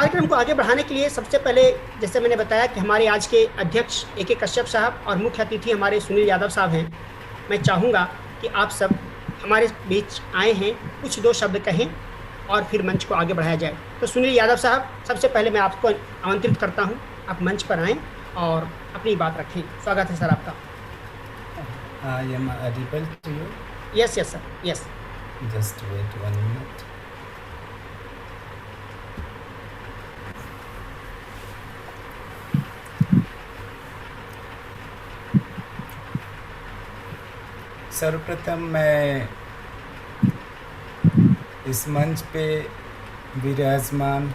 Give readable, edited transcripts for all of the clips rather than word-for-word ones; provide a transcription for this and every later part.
कार्यक्रम को आगे बढ़ाने के लिए सबसे पहले जैसे मैंने बताया कि हमारे आज के अध्यक्ष ए.के. कश्यप साहब और मुख्य अतिथि हमारे सुनील यादव साहब हैं। मैं चाहूँगा कि आप सब हमारे बीच आए हैं, कुछ 2 शब्द कहें और फिर मंच को आगे बढ़ाया जाए। तो सुनील यादव साहब, सबसे पहले मैं आपको आमंत्रित करता हूँ, आप मंच पर आएँ और अपनी बात रखें। स्वागत है सर आपका। I am audible to you? Yes, yes, sir. Yes. Just wait 1 minute. सर्वप्रथम मैं इस मंच पे विराजमान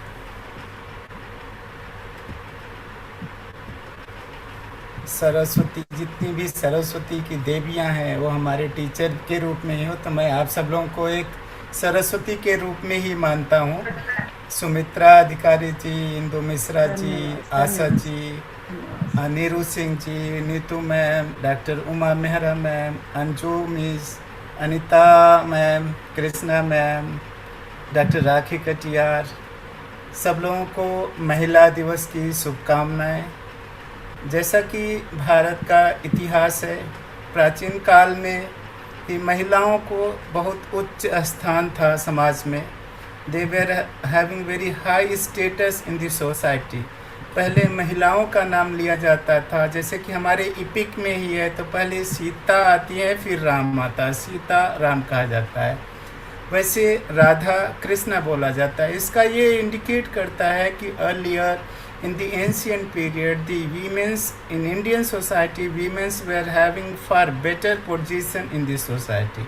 सरस्वती, जितनी भी सरस्वती की देवियां हैं वो हमारे टीचर के रूप में ही हो, तो मैं आप सब लोगों को एक सरस्वती के रूप में ही मानता हूँ। Sumitra Adhikari ji, Indu Mishra ji, Asha ji, Neeru Singh ji, Neetu ma'am, doctor Uma Mehra ma'am, Anju miss, Anita ma'am, Krishna ma'am, doctor Rakhi Katiyar, सब लोगों को महिला दिवस की शुभकामनाएं। जैसा कि भारत का इतिहास है, प्राचीन काल में ही महिलाओं को बहुत उच्च स्थान था समाज में। They were having very high status in the society. पहले महिलाओं का नाम लिया जाता था, जैसे कि हमारे इपिक में ही है, तो पहले सीता आती है, फिर राम आता है, सीता राम कहा जाता है। वैसे राधा कृष्णा बोला जाता है। इसका ये इंडिकेट करता है कि earlier in the ancient period, the women's in Indian society, women's were having far better position in the society.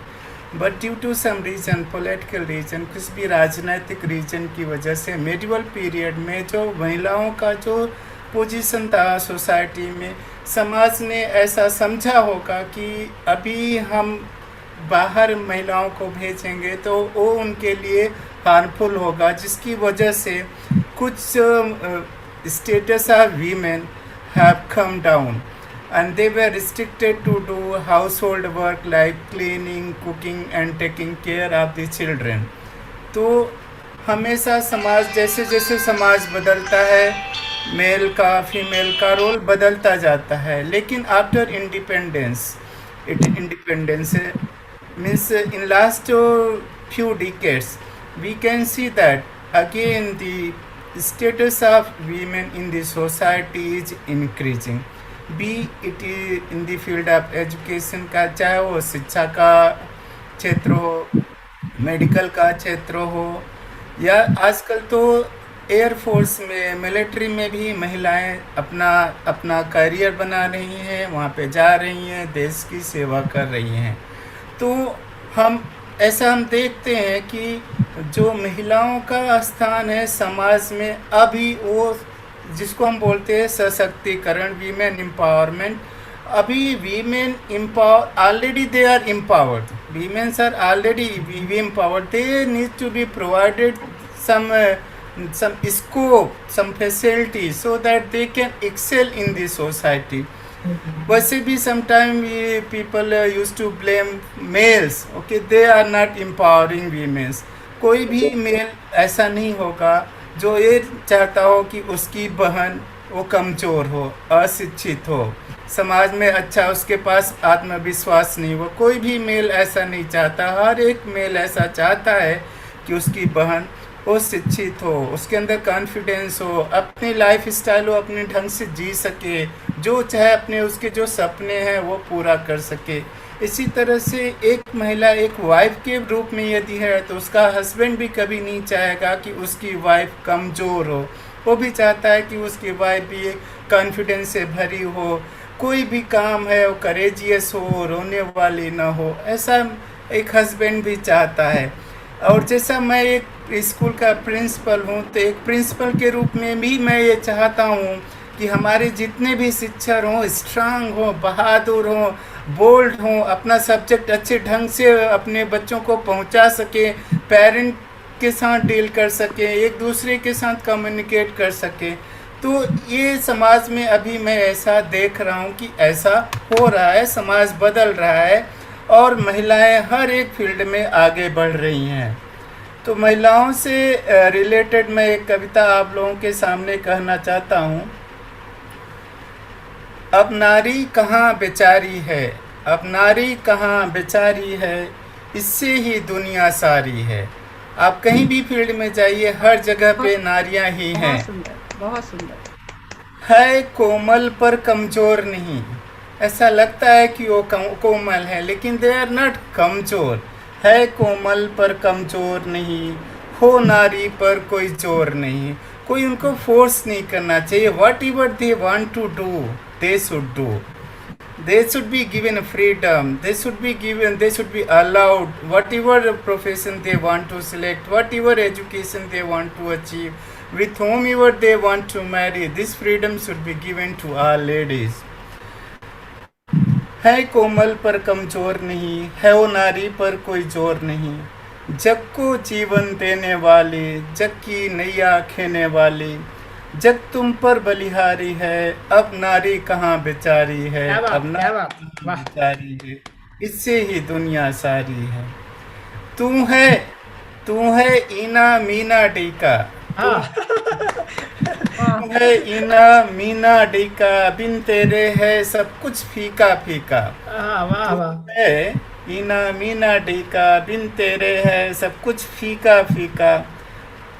But due to some reason, political reason, कुछ भी राजनीतिक रीजन की वजह से medieval period में जो महिलाओं का जो पोजीशन था सोसाइटी में, समाज ने ऐसा समझा होगा कि अभी हम बाहर महिलाओं को भेजेंगे तो वो उनके लिए हार्मफुल होगा, जिसकी वजह से कुछ status of women have come down and they were restricted to do household work like cleaning, cooking and taking care of the children. तो हमेशा समाज जैसे जैसे समाज बदलता है, मेल का फीमेल का रोल बदलता जाता है, लेकिन after independence means in last few decades we can see that again the status of women in the society is increasing, be it in the field of education का, चाहे वो शिक्षा का क्षेत्र हो, मेडिकल का क्षेत्र हो, या आजकल तो एयरफोर्स में, मिलिट्री में भी महिलाएं अपना करियर बना रही हैं, वहाँ पे जा रही हैं, देश की सेवा कर रही हैं। तो हम देखते हैं कि जो महिलाओं का स्थान है समाज में, अभी वो जिसको हम बोलते हैं सशक्तिकरण, वीमेन एम्पावरमेंट, अभी women already they are empowered, women's are already empowered, they need to be provided some scope, some facility so that they can excel in the society. वैसे भी sometime people used to blame males, okay, they are not empowering women. कोई भी mail ऐसा नहीं होगा जो ये चाहता हो कि उसकी बहन वो कमज़ोर हो, अशिक्षित हो, समाज में अच्छा उसके पास आत्मविश्वास नहीं हो। कोई भी मेल ऐसा नहीं चाहता। हर एक मेल ऐसा चाहता है कि उसकी बहन वो शिक्षित हो, उसके अंदर कॉन्फिडेंस हो, अपनी लाइफ स्टाइल वो अपने ढंग से जी सके, जो चाहे अपने उसके जो सपने हैं वो पूरा कर सके। इसी तरह से एक महिला एक वाइफ के रूप में यदि है तो उसका हस्बैंड भी कभी नहीं चाहेगा कि उसकी वाइफ कमज़ोर हो। वो भी चाहता है कि उसकी वाइफ भी कॉन्फिडेंस से भरी हो, कोई भी काम है वो करेजियस हो, रोने वाली ना हो, ऐसा एक हस्बैंड भी चाहता है। और जैसा मैं एक स्कूल का प्रिंसिपल हूँ तो एक प्रिंसिपल के रूप में भी मैं ये चाहता हूँ कि हमारे जितने भी शिक्षक हों स्ट्रांग हों, बहादुर हों, बोल्ड हों, अपना सब्जेक्ट अच्छे ढंग से अपने बच्चों को पहुँचा सके, पेरेंट के साथ डील कर सके, एक दूसरे के साथ कम्युनिकेट कर सके। तो ये समाज में अभी मैं ऐसा देख रहा हूँ कि ऐसा हो रहा है, समाज बदल रहा है और महिलाएं हर एक फील्ड में आगे बढ़ रही हैं। तो महिलाओं से रिलेटेड मैं एक कविता आप लोगों के सामने कहना चाहता हूँ। अब नारी कहाँ बेचारी है, अब नारी कहाँ बेचारी है, इससे ही दुनिया सारी है। आप कहीं भी फील्ड में जाइए, हर जगह पे नारियां ही हैं। बहुत सुंदर, बहुत सुंदर। है कोमल पर कमजोर नहीं, ऐसा लगता है कि वो कोमल है, लेकिन दे आर नॉट कमजोर। है कोमल पर कमजोर नहीं, हो नारी पर कोई जोर नहीं। कोई उनको फोर्स नहीं करना चाहिए। Whatever they want to do they should do. They should be given freedom, they should be allowed whatever profession they want to select, whatever education they want to achieve, with whomever they want to marry. This freedom should be given to all ladies. है कोमल पर कमजोर नहीं, है वो नारी पर कोई जोर नहीं। जग को जीवन देने वाली, जग की नैया खेने वाली, जग तुम पर बलिहारी है, अब नारी कहाँ बेचारी है, अब नारी कहाँ बेचारी है, इससे ही दुनिया सारी है। तू है इना मीना डीका, तू है इना मीना डीका, बिन तेरे है सब कुछ फीका फीका। तू है इना मीना डीका, बिन तेरे है सब कुछ फीका फीका।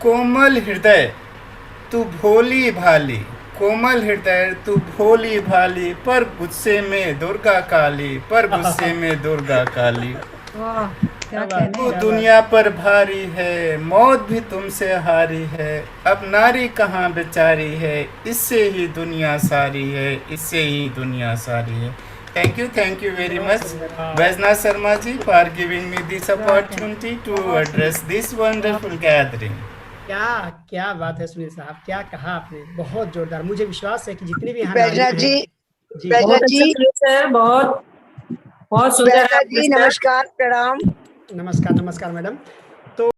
कोमल हृदय तू भोली भाली, कोमल हृदय तू भोली भाली, पर गुस्से में दुर्गा काली, पर गुस्से में दुर्गा काली। तू दुनिया पर भारी है, मौत भी तुमसे हारी है, अब नारी कहाँ बेचारी है, इससे ही दुनिया सारी है, इससे ही दुनिया सारी है। Thank you very much, Vaishnav Sharma ji, for giving me this opportunity to address this wonderful gathering. क्या बात है सुनील साहब, क्या कहा आपने, बहुत जोरदार। मुझे विश्वास है कि जितने भी यहाँ वैष्णव जी, सर बहुत बहुत सुंदर। जी नमस्कार, प्रणाम। नमस्कार मैडम।